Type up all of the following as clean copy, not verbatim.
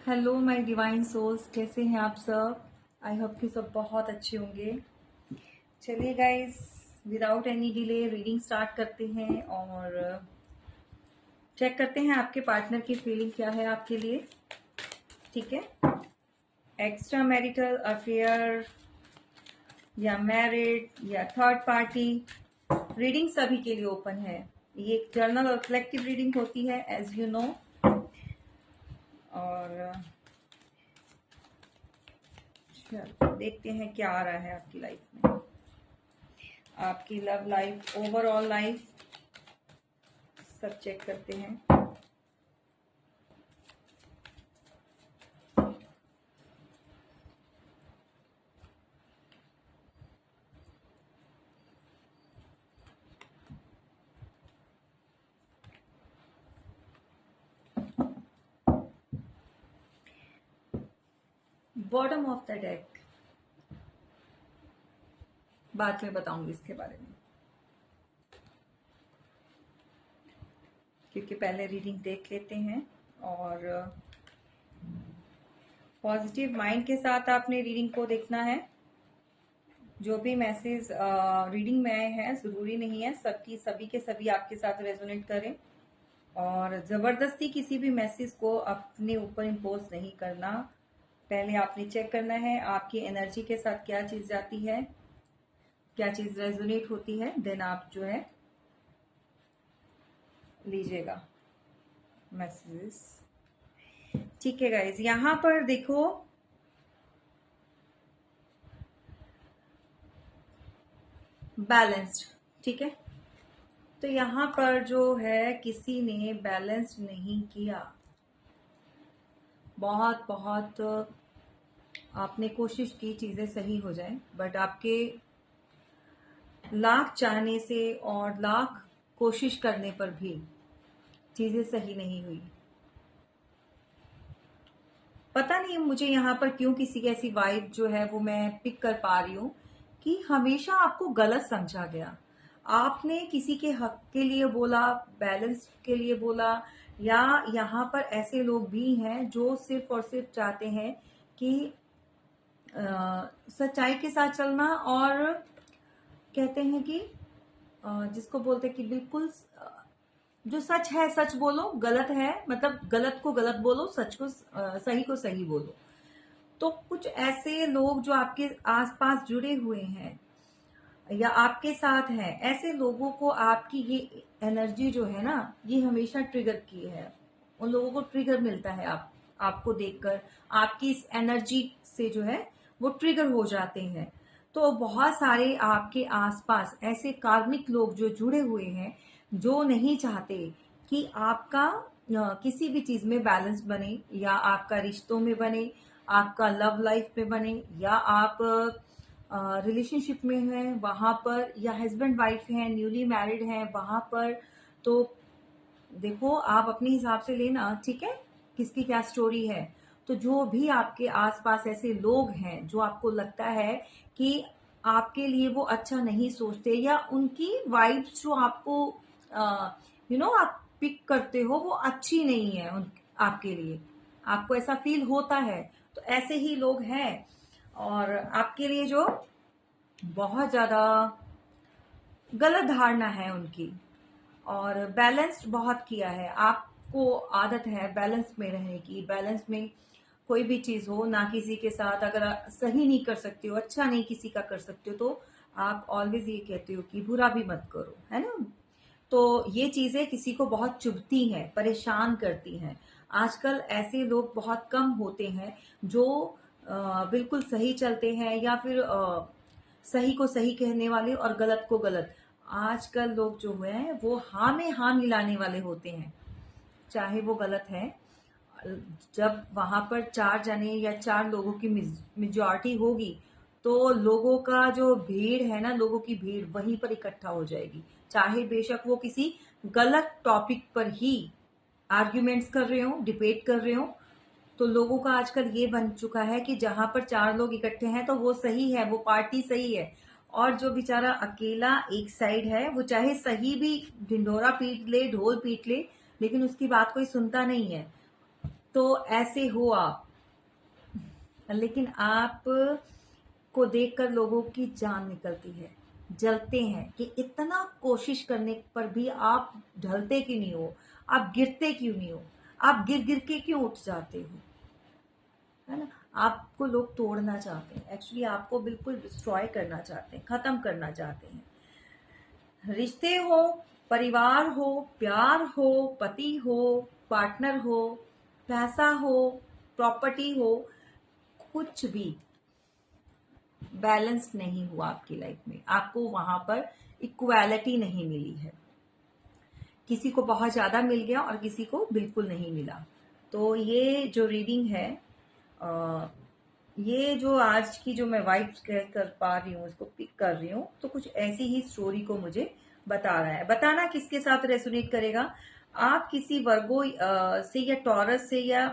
Hello my divine souls, कैसे हैं आप सब। आई होप कि सब बहुत अच्छे होंगे। चलिए guys, without any delay reading start करते हैं और चेक करते हैं आपके पार्टनर की फीलिंग क्या है आपके लिए। ठीक है, एक्स्ट्रा मैरिटल अफेयर या मैरिड या थर्ड पार्टी, रीडिंग सभी के लिए ओपन है। ये एक जर्नल और कलेक्टिव रीडिंग होती है एज यू नो। और चलो देखते हैं क्या आ रहा है आपकी लाइफ में, आपकी लव लाइफ, ओवरऑल लाइफ, सब चेक करते हैं। बॉटम ऑफ द डेक, बाद में बताऊंगी इसके बारे में, क्योंकि पहले रीडिंग देख लेते हैं। और पॉजिटिव माइंड के साथ आपने रीडिंग को देखना है। जो भी मैसेज रीडिंग में आए हैं जरूरी नहीं है सबकी सभी के सभी आपके साथ रेजोनेट करें, और जबरदस्ती किसी भी मैसेज को अपने ऊपर इम्पोज नहीं करना। पहले आपने चेक करना है आपकी एनर्जी के साथ क्या चीज जाती है, क्या चीज रेजोनेट होती है, देन आप जो है लीजिएगा मैसेजेस। ठीक है गाइज, यहां पर देखो बैलेंस्ड। ठीक है, तो यहां पर जो है किसी ने बैलेंस नहीं किया। बहुत बहुत आपने कोशिश की चीजें सही हो जाएं, बट आपके लाख चाहने से और लाख कोशिश करने पर भी चीजें सही नहीं हुई। पता नहीं मुझे यहाँ पर क्यों किसी की ऐसी वाइब जो है वो मैं पिक कर पा रही हूँ कि हमेशा आपको गलत समझा गया। आपने किसी के हक के लिए बोला, बैलेंस के लिए बोला, या यहाँ पर ऐसे लोग भी हैं जो सिर्फ और सिर्फ चाहते हैं कि सच्चाई के साथ चलना, और कहते हैं कि जिसको बोलते हैं कि बिल्कुल जो सच है सच बोलो, गलत है मतलब गलत को गलत बोलो, सच को सही को सही बोलो। तो कुछ ऐसे लोग जो आपके आसपास जुड़े हुए हैं या आपके साथ हैं, ऐसे लोगों को आपकी ये एनर्जी जो है ना, ये हमेशा ट्रिगर की है। उन लोगों को ट्रिगर मिलता है आपको देखकर, आपकी इस एनर्जी से जो है वो ट्रिगर हो जाते हैं। तो बहुत सारे आपके आसपास ऐसे कार्मिक लोग जो जुड़े हुए हैं, जो नहीं चाहते कि आपका किसी भी चीज में बैलेंस बने, या आपका रिश्तों में बने, आपका लव लाइफ में बने, या आप रिलेशनशिप में हैं वहां पर, या हस्बैंड वाइफ हैं, न्यूली मैरिड हैं वहां पर। तो देखो आप अपने हिसाब से लेना, ठीक है, किसकी क्या स्टोरी है। तो जो भी आपके आसपास ऐसे लोग हैं जो आपको लगता है कि आपके लिए वो अच्छा नहीं सोचते, या उनकी वाइब्स जो आपको आप पिक करते हो वो अच्छी नहीं है आपके लिए, आपको ऐसा फील होता है, तो ऐसे ही लोग हैं। और आपके लिए जो बहुत ज्यादा गलत धारणा है उनकी, और बैलेंस्ड बहुत किया है। आपको आदत है बैलेंस में रहने की, बैलेंस में कोई भी चीज हो ना, किसी के साथ अगर आप सही नहीं कर सकते हो, अच्छा नहीं किसी का कर सकते हो, तो आप ऑलवेज ये कहते हो कि बुरा भी मत करो, है ना। तो ये चीजें किसी को बहुत चुभती हैं, परेशान करती हैं। आजकल ऐसे लोग बहुत कम होते हैं जो बिल्कुल सही चलते हैं, या फिर सही को सही कहने वाले और गलत को गलत। आजकल लोग जो हैं वो हाँ में हाँ मिलाने वाले होते हैं, चाहे वो गलत है। जब वहां पर 4 जने या 4 लोगों की मेजॉरिटी होगी, तो लोगों का जो भीड़ है ना, लोगों की भीड़ वहीं पर इकट्ठा हो जाएगी, चाहे बेशक वो किसी गलत टॉपिक पर ही आर्ग्यूमेंट्स कर रहे हो, डिबेट कर रहे हो। तो लोगों का आजकल ये बन चुका है कि जहां पर 4 लोग इकट्ठे हैं तो वो सही है, वो पार्टी सही है, और जो बेचारा अकेला एक साइड है वो चाहे सही भी ढिंढोरा पीट ले, ढोल पीट ले, लेकिन उसकी बात कोई सुनता नहीं है। तो ऐसे हो आप, लेकिन आप को देखकर लोगों की जान निकलती है, जलते हैं कि इतना कोशिश करने पर भी आप ढलते क्यों नहीं हो, आप गिरते क्यों नहीं हो, आप गिर गिर के क्यों उठ जाते हो, है ना। आपको लोग तोड़ना चाहते हैं, एक्चुअली आपको बिल्कुल डिस्ट्रॉय करना चाहते हैं, खत्म करना चाहते हैं। रिश्ते हो, परिवार हो, प्यार हो, पति हो, पार्टनर हो, पैसा हो, प्रॉपर्टी हो, कुछ भी बैलेंस नहीं हुआ आपकी लाइफ में, आपको वहां पर इक्वालिटी नहीं मिली है। किसी को बहुत ज्यादा मिल गया और किसी को बिल्कुल नहीं मिला। तो ये जो रीडिंग है, ये जो आज की जो मैं वाइब्स कर पा रही हूँ, इसको पिक कर रही हूँ, तो कुछ ऐसी ही स्टोरी को मुझे बता रहा है। बताना किसके साथ रेसोनेट करेगा। आप किसी वर्गो से या टॉरस से या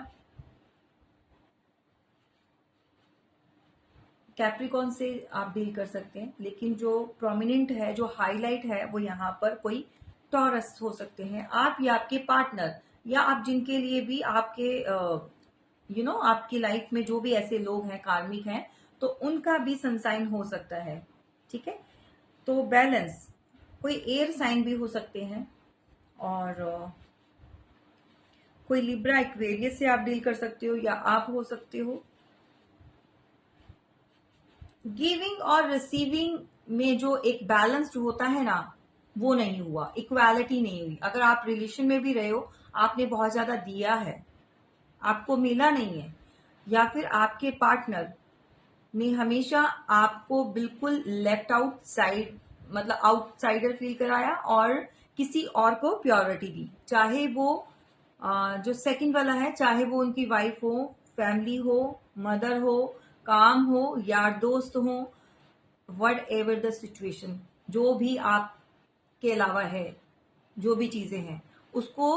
कैप्रिकॉन से आप डील कर सकते हैं, लेकिन जो प्रोमिनेंट है, जो हाईलाइट है, वो यहाँ पर कोई टॉरस हो सकते हैं आप, या आपके पार्टनर, या आप जिनके लिए भी आपके आपकी लाइफ में जो भी ऐसे लोग हैं, कार्मिक हैं, तो उनका भी सनसाइन हो सकता है। ठीक है, तो बैलेंस, कोई एयर साइन भी हो सकते हैं, और कोई लिब्रा एक्वेरियस से आप डील कर सकते हो, या आप हो सकते हो। गिविंग और रिसीविंग में जो एक बैलेंस होता है ना, वो नहीं हुआ, इक्वालिटी नहीं हुई। अगर आप रिलेशन में भी रहे हो, आपने बहुत ज्यादा दिया है, आपको मिला नहीं है, या फिर आपके पार्टनर ने हमेशा आपको बिल्कुल लेफ्ट आउट साइड, मतलब आउटसाइडर फील कराया, और किसी और को प्योरिटी दी, चाहे वो जो सेकंड वाला है, चाहे वो उनकी वाइफ हो, फैमिली हो, मदर हो, काम हो, यार दोस्त हो, वट एवर द सिचुएशन, जो भी आपके अलावा है, जो भी चीजें हैं, उसको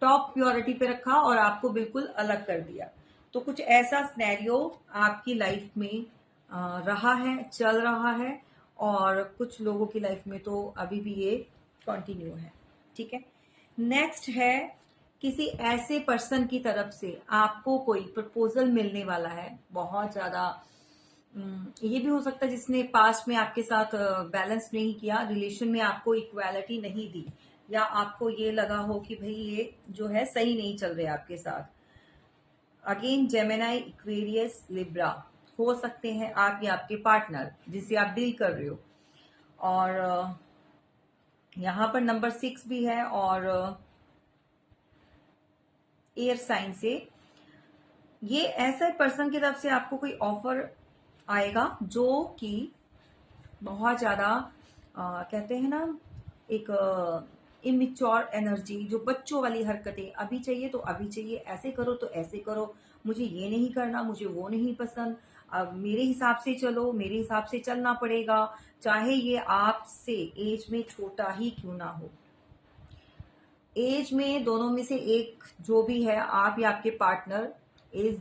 टॉप प्योरिटी पे रखा और आपको बिल्कुल अलग कर दिया। तो कुछ ऐसा सिनेरियो आपकी लाइफ में रहा है, चल रहा है, और कुछ लोगों की लाइफ में तो अभी भी ये कंटिन्यू है। ठीक है, नेक्स्ट है, किसी ऐसे पर्सन की तरफ से आपको कोई प्रपोजल मिलने वाला है, बहुत ज्यादा। ये भी हो सकता है जिसने पास्ट में आपके साथ बैलेंस नहीं किया, रिलेशन में आपको इक्वालिटी नहीं दी, या आपको ये लगा हो कि भाई ये जो है सही नहीं चल रहे आपके साथ। अगेन जेमिनाई, इक्वेरियस, लिब्रा हो सकते हैं आप, या आपके पार्टनर जिससे आप डील कर रहे हो। और यहाँ पर नंबर 6 भी है, और एयर साइन से ये ऐसा पर्सन की तरफ से आपको कोई ऑफर आएगा जो कि बहुत ज्यादा कहते हैं ना, एक इमेच्योर एनर्जी, जो बच्चों वाली हरकतें, अभी चाहिए तो अभी चाहिए, ऐसे करो तो ऐसे करो, मुझे ये नहीं करना, मुझे वो नहीं पसंद, अब मेरे हिसाब से चलो, मेरे हिसाब से चलना पड़ेगा, चाहे ये आपसे एज में छोटा ही क्यों ना हो। एज में दोनों में से एक जो भी है, आप या आपके पार्टनर, एज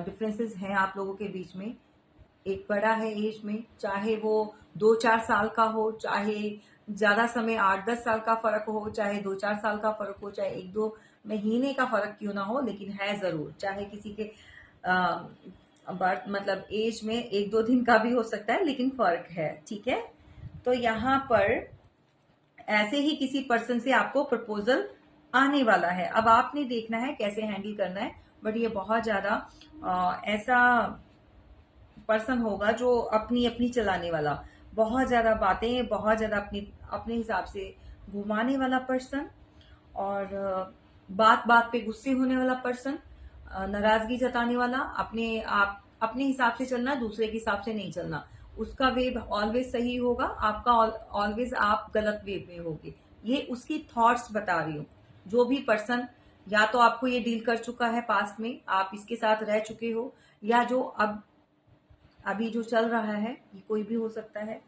डिफरेंसेस हैं आप लोगों के बीच में, एक बड़ा है एज में, चाहे वो 2-4 साल का हो, चाहे ज्यादा समय 8-10 साल का फर्क हो, चाहे 2-4 साल का फर्क हो, चाहे 1-2 महीने का फर्क क्यों ना हो, लेकिन है जरूर। चाहे किसी के बर्थ मतलब एज में 1-2 दिन का भी हो सकता है, लेकिन फर्क है। ठीक है, तो यहाँ पर ऐसे ही किसी पर्सन से आपको प्रपोजल आने वाला है। अब आपने देखना है कैसे हैंडल करना है, बट ये बहुत ज्यादा ऐसा पर्सन होगा जो अपनी अपनी चलाने वाला, बहुत ज्यादा बातें, बहुत ज्यादा अपनी अपने हिसाब से घुमाने वाला पर्सन, और बात बात पे गुस्से होने वाला पर्सन, नाराजगी जताने वाला, अपने आप अपने हिसाब से चलना, दूसरे के हिसाब से नहीं चलना, उसका वे ऑलवेज सही होगा, आपका ऑलवेज आप गलत वे में होगे। ये उसकी थॉट्स बता रही हूँ। जो भी पर्सन या तो आपको ये डील कर चुका है पास्ट में, आप इसके साथ रह चुके हो, या जो अभी जो चल रहा है, ये कोई भी हो सकता है।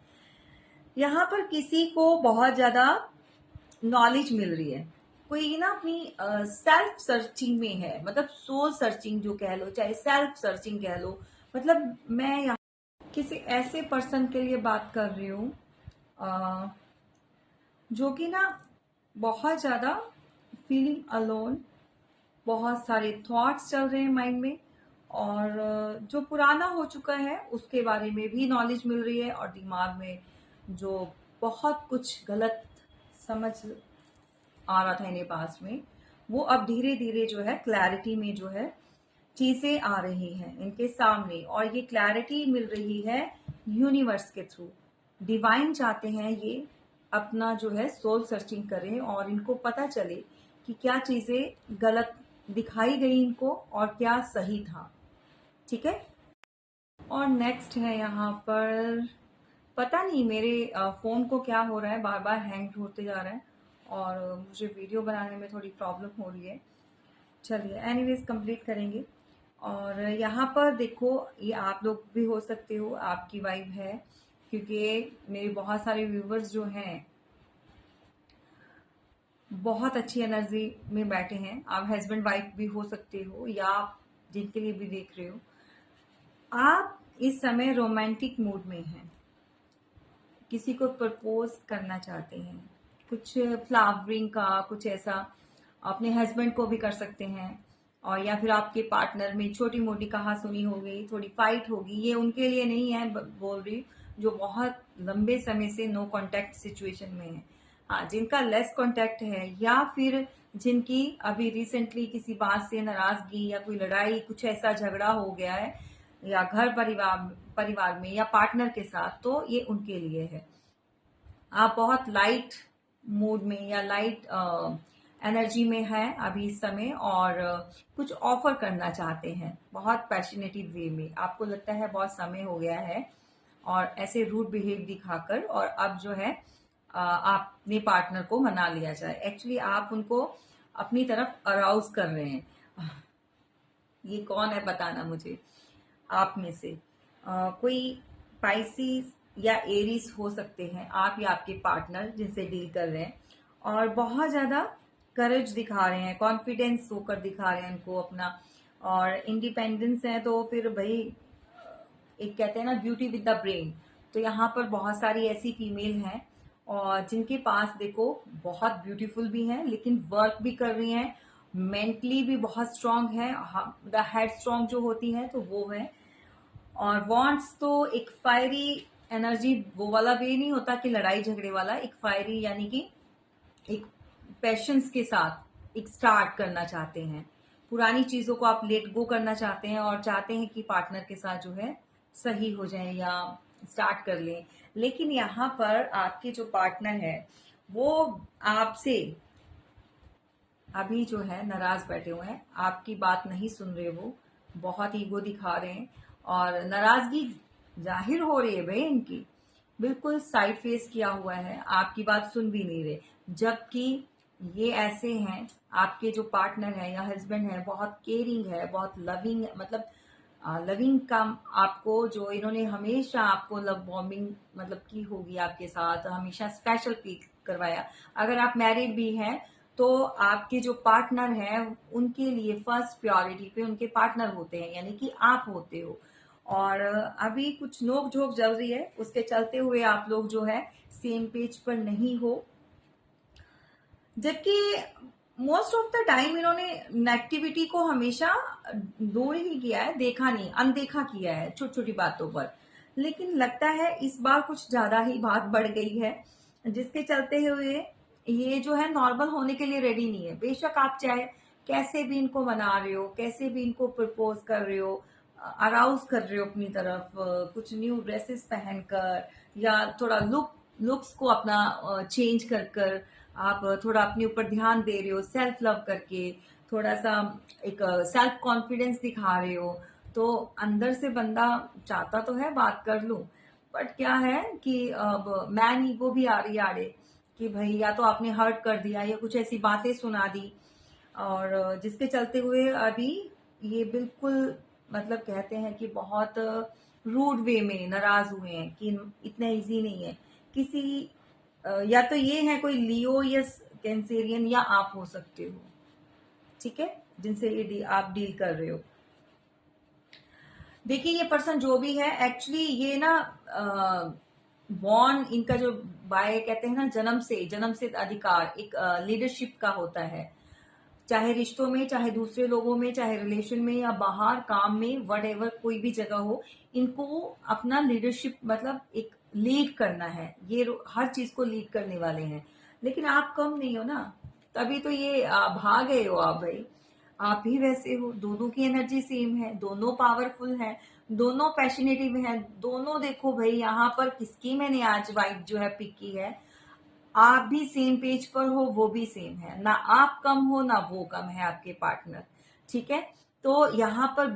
यहाँ पर किसी को बहुत ज्यादा नॉलेज मिल रही है, कोई ना अपनी सेल्फ सर्चिंग में है, मतलब सोल सर्चिंग जो कह लो, चाहे सेल्फ सर्चिंग कह लो। मतलब मैं यहाँ किसी ऐसे पर्सन के लिए बात कर रही हूँ जो कि ना बहुत ज्यादा फीलिंग अलोन, बहुत सारे थॉट्स चल रहे हैं माइंड में, और जो पुराना हो चुका है उसके बारे में भी नॉलेज मिल रही है, और दिमाग में जो बहुत कुछ गलत समझ आ रहा था इन्हें पास में, वो अब धीरे धीरे जो है क्लैरिटी में जो है चीजें आ रही हैं इनके सामने, और ये क्लैरिटी मिल रही है यूनिवर्स के थ्रू। डिवाइन चाहते हैं ये अपना जो है सोल सर्चिंग करें और इनको पता चले कि क्या चीजें गलत दिखाई गई इनको और क्या सही था। ठीक है। और नेक्स्ट है यहाँ पर, पता नहीं मेरे फोन को क्या हो रहा है, बार बार हैंग होते जा रहा है और मुझे वीडियो बनाने में थोड़ी प्रॉब्लम हो रही है। चलिए एनीवेज कंप्लीट करेंगे। और यहाँ पर देखो, ये आप लोग भी हो सकते हो, आपकी वाइब है, क्योंकि मेरे बहुत सारे व्यूवर्स जो हैं बहुत अच्छी एनर्जी में बैठे हैं। आप हस्बैंड वाइफ भी हो सकते हो, या आप जिनके लिए भी देख रहे हो, आप इस समय रोमांटिक मूड में हैं, किसी को प्रपोज करना चाहते हैं, कुछ फ्लावरिंग का कुछ ऐसा अपने हस्बैंड को भी कर सकते हैं, और या फिर आपके पार्टनर में छोटी मोटी कहा सुनी हो गई, थोड़ी फाइट होगी, ये उनके लिए नहीं है, बोल रही जो बहुत लंबे समय से नो कांटेक्ट सिचुएशन में है। हाँ, जिनका लेस कांटेक्ट है, या फिर जिनकी अभी रिसेंटली किसी बात से नाराजगी या कोई लड़ाई, कुछ ऐसा झगड़ा हो गया है, या घर परिवार परिवार में या पार्टनर के साथ, तो ये उनके लिए है। आप बहुत लाइट मूड में या लाइट एनर्जी में हैं अभी इस समय, और कुछ ऑफर करना चाहते हैं बहुत पैशनेटिव वे में। आपको लगता है बहुत समय हो गया है और ऐसे रूड बिहेव दिखाकर, और अब जो है अपने पार्टनर को मना लिया जाए। एक्चुअली आप उनको अपनी तरफ अराउज कर रहे हैं। ये कौन है बताना मुझे आप में से। कोई पाइसिस या एरीज हो सकते हैं आप या आपके पार्टनर जिनसे डील कर रहे हैं, और बहुत ज्यादा करेज दिखा रहे हैं, कॉन्फिडेंस होकर दिखा रहे हैं उनको अपना, और इंडिपेंडेंस है तो फिर भाई एक कहते हैं ना ब्यूटी विद द ब्रेन। तो यहाँ पर बहुत सारी ऐसी फीमेल हैं और जिनके पास देखो बहुत ब्यूटीफुल भी हैं, लेकिन वर्क भी कर रही हैं, मेंटली भी बहुत स्ट्रांग है, द हेड स्ट्रांग जो होती है तो वो है। और वांट्स तो एक फायरी एनर्जी, वो वाला वे नहीं होता कि लड़ाई झगड़े वाला, एक फायरी यानी कि एक पैशंस के साथ एक स्टार्ट करना चाहते हैं। पुरानी चीजों को आप लेट गो करना चाहते हैं और चाहते हैं कि पार्टनर के साथ जो है सही हो जाए या स्टार्ट कर लें। लेकिन यहाँ पर आपके जो पार्टनर है वो आपसे अभी जो है नाराज बैठे हुए हैं, आपकी बात नहीं सुन रहे, वो बहुत ईगो दिखा रहे हैं और नाराजगी जाहिर हो रही है भाई इनकी। बिल्कुल साइड फेस किया हुआ है, आपकी बात सुन भी नहीं रहे, जबकि ये ऐसे हैं, आपके जो पार्टनर है या हस्बैंड है बहुत केयरिंग है, बहुत लविंग, मतलब लविंग का आपको, जो इन्होंने हमेशा आपको लव बॉम्बिंग मतलब की होगी आपके साथ, हमेशा स्पेशल फील करवाया। अगर आप मैरिड भी हैं तो आपके जो पार्टनर हैं उनके लिए फर्स्ट प्रायोरिटी पे उनके पार्टनर होते हैं, यानी कि आप होते हो। और अभी कुछ नोक झोंक चल रही है, उसके चलते हुए आप लोग जो है सेम पेज पर नहीं हो, जबकि मोस्ट ऑफ द टाइम इन्होंने नेगेटिविटी को हमेशा दूर ही किया है, देखा नहीं, अनदेखा किया है छोटी छोटी बातों पर। लेकिन लगता है इस बार कुछ ज्यादा ही बात बढ़ गई है, जिसके चलते हुए ये जो है नॉर्मल होने के लिए रेडी नहीं है। बेशक आप चाहे कैसे भी इनको मना रहे हो, कैसे भी इनको प्रपोज कर रहे हो, अराउज कर रहे हो अपनी तरफ, कुछ न्यू ड्रेसेस पहनकर, या थोड़ा लुक्स को अपना चेंज कर कर आप थोड़ा अपने ऊपर ध्यान दे रहे हो, सेल्फ लव करके थोड़ा सा एक सेल्फ कॉन्फिडेंस दिखा रहे हो, तो अंदर से बंदा चाहता तो है बात कर लूं, बट क्या है कि अब मैन ईगो भी आ रही है आड़े, कि भाई या तो आपने हर्ट कर दिया या कुछ ऐसी बातें सुना दी, और जिसके चलते हुए अभी ये बिल्कुल मतलब कहते हैं कि बहुत रूड वे में नाराज हुए हैं कि इतना इजी नहीं है। किसी या तो ये है कोई लियो या कैंसेरियन, या आप हो सकते हो, ठीक है, जिनसे ये आप डील कर रहे हो। देखिए ये पर्सन जो भी है, एक्चुअली ये ना बॉर्न, इनका जो बाय कहते हैं ना जन्म से अधिकार एक लीडरशिप का होता है। चाहे रिश्तों में, चाहे दूसरे लोगों में, चाहे रिलेशन में या बाहर काम में, वट एवर कोई भी जगह हो, इनको अपना लीडरशिप मतलब एक लीड करना है। ये हर चीज को लीड करने वाले हैं। लेकिन आप कम नहीं हो ना, तभी तो ये भाग गए हो आप भाई। आप भी वैसे हो, दोनों की एनर्जी सेम है, दोनों पावरफुल है, दोनों पैशनेटिव है, दोनों। देखो भाई यहाँ पर किसकी मैंने आज वाइब जो है पिक की है, आप भी सेम पेज पर हो, वो भी सेम है ना, आप कम हो ना वो कम है आपके पार्टनर। ठीक है, तो यहाँ पर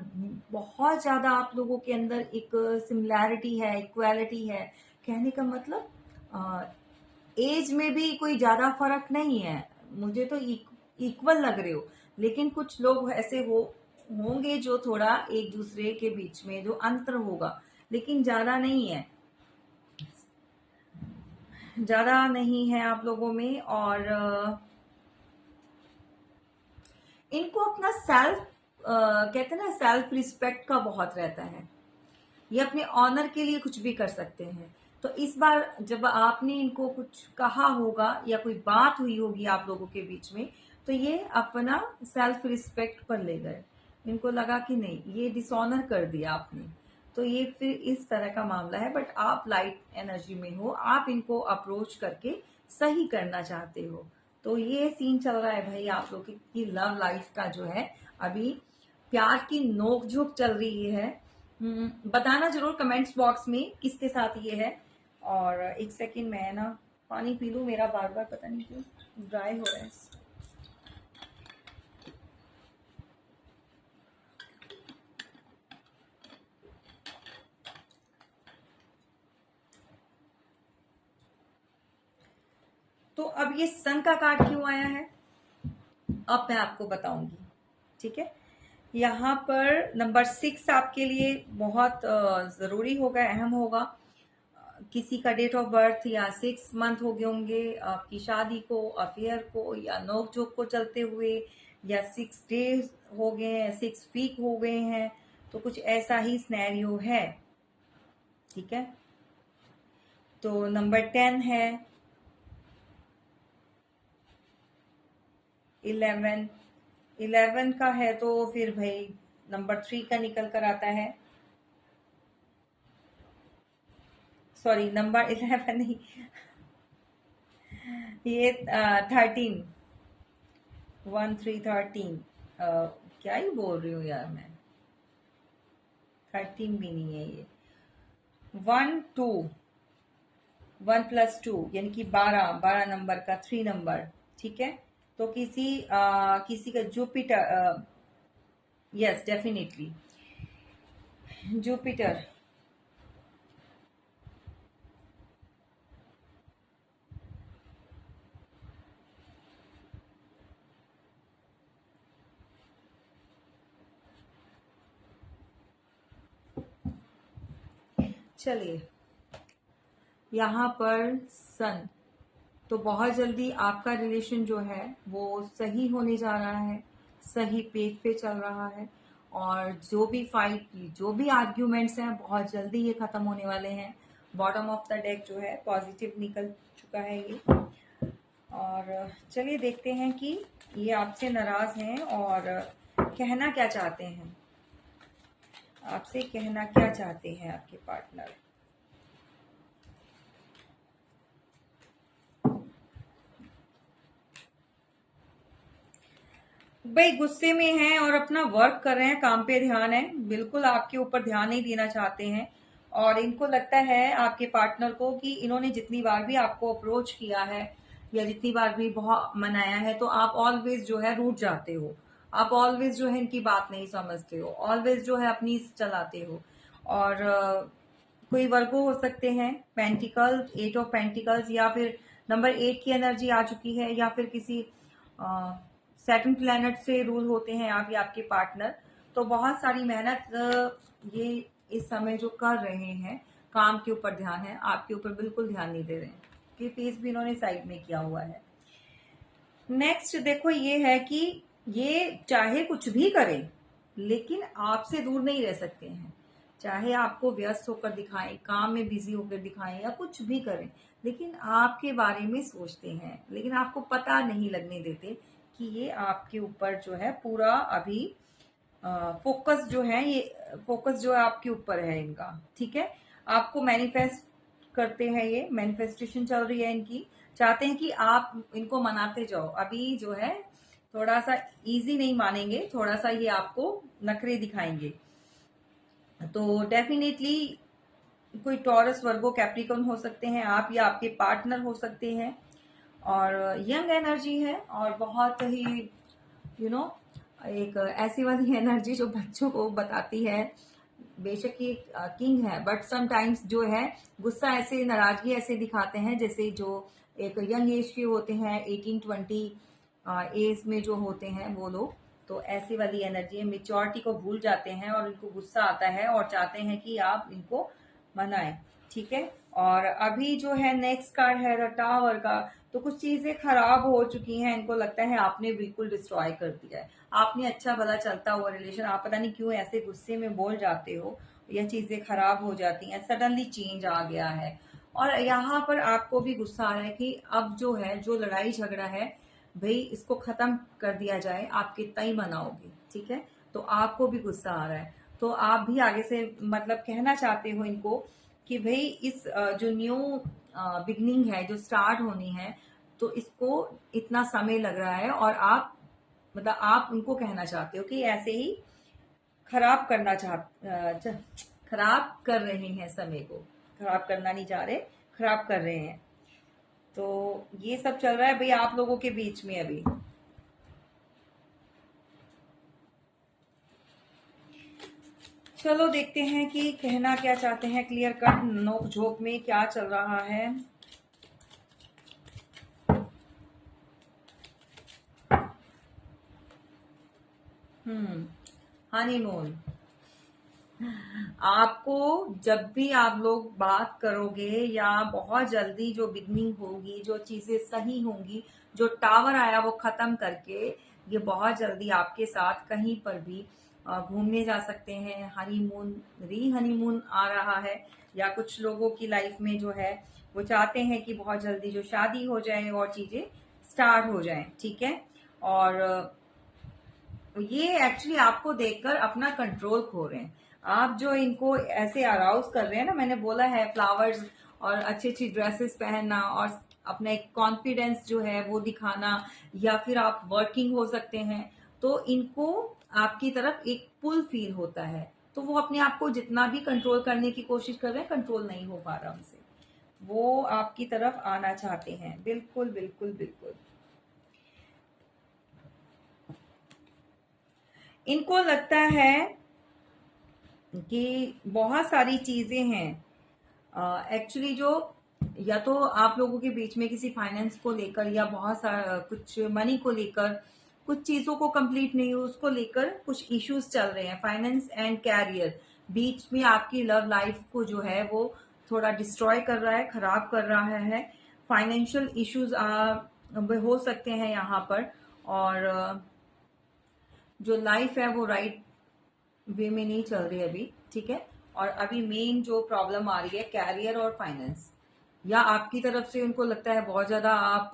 बहुत ज्यादा आप लोगों के अंदर एक सिमिलैरिटी है, इक्वालिटी है। कहने का मतलब एज में भी कोई ज्यादा फर्क नहीं है, मुझे तो इक्वल लग रहे हो। लेकिन कुछ लोग ऐसे होंगे जो थोड़ा एक दूसरे के बीच में जो अंतर होगा, लेकिन ज्यादा नहीं है, ज्यादा नहीं है आप लोगों में। और इनको अपना सेल्फ कहते हैं ना, सेल्फ रिस्पेक्ट का बहुत रहता है। ये अपने ऑनर के लिए कुछ भी कर सकते हैं। तो इस बार जब आपने इनको कुछ कहा होगा या कोई बात हुई होगी आप लोगों के बीच में, तो ये अपना सेल्फ रिस्पेक्ट पर ले गए। इनको लगा कि नहीं, ये डिसऑनर कर दिया आपने, तो ये फिर इस तरह का मामला है। बट आप लाइट एनर्जी में हो, आप इनको अप्रोच करके सही करना चाहते हो। तो ये सीन चल रहा है भाई आप लोग की लव लाइफ का जो है, अभी प्यार की नोकझोंक चल रही है। बताना जरूर कमेंट्स बॉक्स में किसके साथ ये है। और एक सेकंड मैं ना पानी पी लूं, मेरा बार बार पता नहीं क्यों ड्राई हो रहा है। तो अब ये सन का कार्ड क्यों आया है, अब मैं आपको बताऊंगी। ठीक है, यहाँ पर नंबर 6 आपके लिए बहुत जरूरी होगा, अहम होगा। किसी का डेट ऑफ बर्थ या 6 मंथ हो गए होंगे आपकी शादी को, अफेयर को, या नोकझोंक को चलते हुए, या 6 डेज हो गए हैं, 6 वीक हो गए हैं। तो कुछ ऐसा ही सिनेरियो है। ठीक है, तो नंबर 10 है, 11 का है, तो फिर भाई नंबर 3 का निकल कर आता है। सॉरी, नंबर 11 नहीं, ये 13, 1 3 13, क्या ही बोल रही हूँ यार मैं, 13 भी नहीं है ये, 1 2, 1 + 2 यानी कि 12 नंबर का 3 नंबर। ठीक है, तो किसी का जुपिटर, यस डेफिनेटली जुपिटर। चलिए, यहाँ पर सन, तो बहुत जल्दी आपका रिलेशन जो है वो सही होने जा रहा है, सही पेज पे चल रहा है। और जो भी फाइट, जो भी आर्ग्यूमेंट्स हैं, बहुत जल्दी ये खत्म होने वाले हैं। बॉटम ऑफ द डेक जो है पॉजिटिव निकल चुका है ये। और चलिए देखते हैं कि ये आपसे नाराज हैं और कहना क्या चाहते हैं, आपसे कहना क्या चाहते हैं आपके पार्टनर। भाई गुस्से में हैं और अपना वर्क कर रहे हैं, काम पे ध्यान है, बिल्कुल आपके ऊपर ध्यान नहीं देना चाहते हैं। और इनको लगता है आपके पार्टनर को कि इन्होंने जितनी बार भी आपको अप्रोच किया है या जितनी बार भी बहुत मनाया है, तो आप ऑलवेज जो है रूठ जाते हो, आप ऑलवेज जो है इनकी बात नहीं समझते हो, ऑलवेज जो है अपनी चलाते हो। और कोई वर्गो हो सकते हैं, पेंटिकल 8 ऑफ पेंटिकल्स, या फिर नंबर 8 की एनर्जी आ चुकी है, या फिर किसी सेकंड प्लैनेट से रूल होते हैं आप या आपके पार्टनर। तो बहुत सारी मेहनत ये इस समय जो कर रहे हैं, काम के ऊपर ध्यान है, आपके ऊपर बिल्कुल ध्यान नहीं दे रहे हैं, कि फेस भी इन्होंने साइड में किया हुआ है। नेक्स्ट देखो, ये है कि ये चाहे कुछ भी करें लेकिन आपसे दूर नहीं रह सकते हैं। चाहे आपको व्यस्त होकर दिखाएं, काम में बिजी होकर दिखाएं, या कुछ भी करें, लेकिन आपके बारे में सोचते हैं, लेकिन आपको पता नहीं लगने देते कि ये आपके ऊपर जो है पूरा अभी फोकस जो है, ये फोकस जो है आपके ऊपर है इनका, ठीक है। आपको मैनिफेस्ट करते हैं, ये मैनिफेस्टेशन चल रही है इनकी, चाहते हैं कि आप इनको मनाते जाओ। अभी जो है थोड़ा सा इजी नहीं मानेंगे, थोड़ा सा ये आपको नखरे दिखाएंगे। तो डेफिनेटली कोई टॉरस, वर्गो, कैप्रिकॉर्न हो सकते हैं आप, या आपके पार्टनर हो सकते हैं। और यंग एनर्जी है और बहुत ही यू नो एक ऐसी वाली एनर्जी जो बच्चों को बताती है। बेशक ये किंग है, बट समटाइम्स जो है गुस्सा ऐसे, नाराजगी ऐसे दिखाते हैं जैसे जो एक यंग एज के होते हैं, 18-20 एज में जो होते हैं वो लोग। तो ऐसी वाली एनर्जी है, मेच्योरिटी को भूल जाते हैं और इनको गुस्सा आता है और चाहते हैं कि आप इनको मनाएं, ठीक है। और अभी जो है नेक्स्ट कार्ड है द टावर का। तो कुछ चीजें खराब हो चुकी हैं, इनको लगता है आपने बिल्कुल डिस्ट्रॉय कर दिया है। आपने अच्छा भला चलता हुआ रिलेशन, आप पता नहीं क्यों ऐसे गुस्से में बोल जाते हो, यह चीजें खराब हो जाती हैं, सडनली चेंज आ गया है। और यहाँ पर आपको भी गुस्सा आ रहा है कि अब जो है, जो लड़ाई झगड़ा है भाई, इसको खत्म कर दिया जाए, आप कितना ही मनाओगे, ठीक है। तो आपको भी गुस्सा आ रहा है, तो आप भी आगे से मतलब कहना चाहते हो इनको कि भाई इस जो न्यू बिगनिंग है, जो स्टार्ट होनी है, तो इसको इतना समय लग रहा है और आप मतलब आप उनको कहना चाहते हो कि ऐसे ही खराब करना खराब कर रहे हैं समय को, खराब करना नहीं चाह रहे, खराब कर रहे हैं। तो ये सब चल रहा है भाई आप लोगों के बीच में अभी। चलो देखते हैं कि कहना क्या चाहते हैं, क्लियर कट नोक झोंक में क्या चल रहा है। हनीमून। आपको जब भी आप लोग बात करोगे या बहुत जल्दी जो बिगनिंग होगी, जो चीजें सही होंगी, जो टावर आया वो खत्म करके ये बहुत जल्दी आपके साथ कहीं पर भी घूमने जा सकते हैं। हनीमून, री हनीमून आ रहा है, या कुछ लोगों की लाइफ में जो है वो चाहते हैं कि बहुत जल्दी जो शादी हो जाए और चीजें स्टार्ट हो जाएं, ठीक है। और ये एक्चुअली आपको देखकर अपना कंट्रोल खो रहे हैं। आप जो इनको ऐसे अराउज कर रहे हैं ना, मैंने बोला है फ्लावर्स और अच्छी अच्छी ड्रेसेस पहनना और अपना एक कॉन्फिडेंस जो है वो दिखाना, या फिर आप वर्किंग हो सकते हैं, तो इनको आपकी तरफ एक पुल फील होता है। तो वो अपने आप को जितना भी कंट्रोल करने की कोशिश कर रहे हैं, कंट्रोल नहीं हो पा रहा उनसे। वो आपकी तरफ आना चाहते हैं, बिल्कुल बिल्कुल बिल्कुल। इनको लगता है कि बहुत सारी चीजें हैं एक्चुअली जो, या तो आप लोगों के बीच में किसी फाइनेंस को लेकर, या बहुत सारा कुछ मनी को लेकर, कुछ चीजों को कंप्लीट नहीं हो उसको लेकर कुछ इश्यूज चल रहे हैं। फाइनेंस एंड कैरियर बीच में आपकी लव लाइफ को जो है वो थोड़ा डिस्ट्रॉय कर रहा है, खराब कर रहा है। फाइनेंशियल इश्यूज हो सकते हैं यहाँ पर। और जो लाइफ है वो राइट वे में नहीं चल रही अभी, ठीक है। और अभी मेन जो प्रॉब्लम आ रही है कैरियर और फाइनेंस, या आपकी तरफ से उनको लगता है बहुत ज्यादा आप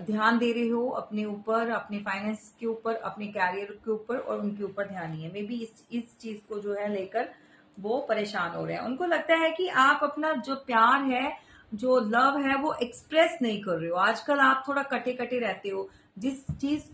ध्यान दे रहे हो अपने ऊपर, अपने फाइनेंस के ऊपर, अपने कैरियर के ऊपर, और उनके ऊपर ध्यान नहीं है। मे बी इस चीज को जो है लेकर वो परेशान हो रहे हैं। उनको लगता है कि आप अपना जो प्यार है, जो लव है, वो एक्सप्रेस नहीं कर रहे हो। आजकल आप थोड़ा कटे कटे रहते हो, जिस चीज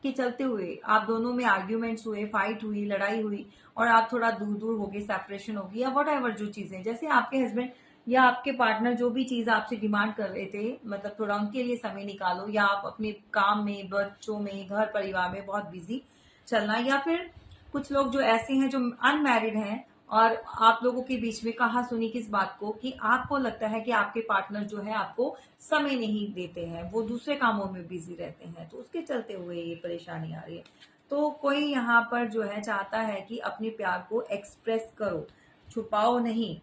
के चलते हुए आप दोनों में आर्ग्यूमेंट्स हुए, फाइट हुई, लड़ाई हुई, और आप थोड़ा दूर दूर हो गए, सेपरेशन होगी, या वट एवर जो चीजें, जैसे आपके हस्बैंड या आपके पार्टनर जो भी चीज आपसे डिमांड कर रहे थे, मतलब थोड़ा उनके लिए समय निकालो, या आप अपने काम में, बच्चों में, घर परिवार में बहुत बिजी चलना, या फिर कुछ लोग जो ऐसे हैं जो अनमैरिड हैं और आप लोगों के बीच में कहा सुनी किस बात को कि आपको लगता है कि आपके पार्टनर जो है आपको समय नहीं देते हैं, वो दूसरे कामों में बिजी रहते हैं, तो उसके चलते हुए ये परेशानी आ रही है। तो कोई यहाँ पर जो है चाहता है कि अपने प्यार को एक्सप्रेस करो, छुपाओ नहीं।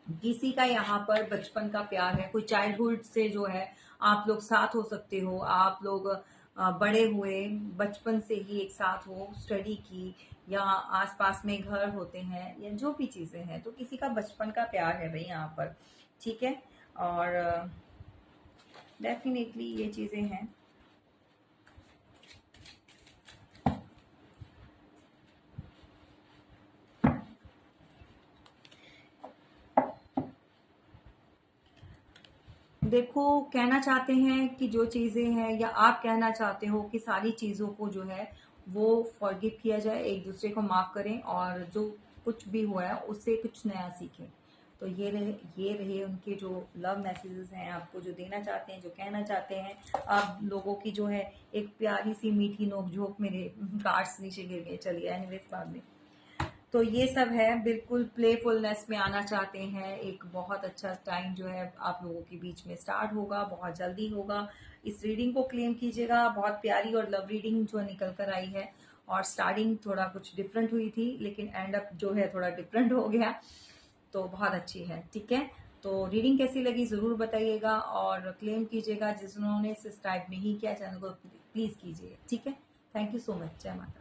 किसी का यहाँ पर बचपन का प्यार है, कोई चाइल्डहुड से जो है आप लोग साथ हो सकते हो, आप लोग बड़े हुए बचपन से ही एक साथ हो, स्टडी की, या आसपास में घर होते हैं, या जो भी चीजें हैं, तो किसी का बचपन का प्यार है भाई यहाँ पर, ठीक है। और डेफिनेटली ये चीजें हैं। देखो, कहना चाहते हैं कि जो चीज़ें हैं, या आप कहना चाहते हो कि सारी चीज़ों को जो है वो फॉरगिव किया जाए, एक दूसरे को माफ़ करें, और जो कुछ भी हुआ है उससे कुछ नया सीखें। तो ये रहे उनके जो लव मैसेजेस हैं, आपको जो देना चाहते हैं, जो कहना चाहते हैं। आप लोगों की जो है एक प्यारी सी मीठी नोक-झोंक, मेरे कार्ड्स नीचे गिर गए, चलिए एनीवेज बाद में। तो ये सब है, बिल्कुल प्लेफुलनेस में आना चाहते हैं। एक बहुत अच्छा टाइम जो है आप लोगों के बीच में स्टार्ट होगा, बहुत जल्दी होगा। इस रीडिंग को क्लेम कीजिएगा, बहुत प्यारी और लव रीडिंग जो निकल कर आई है। और स्टार्टिंग थोड़ा कुछ डिफरेंट हुई थी, लेकिन एंड अप जो है थोड़ा डिफरेंट हो गया, तो बहुत अच्छी है। ठीक है, तो रीडिंग कैसी लगी ज़रूर बताइएगा, और क्लेम कीजिएगा जिन्होंने सब्सक्राइब नहीं किया चैनल को, प्लीज़ कीजिए। ठीक है, थैंक यू सो मच। जय माता।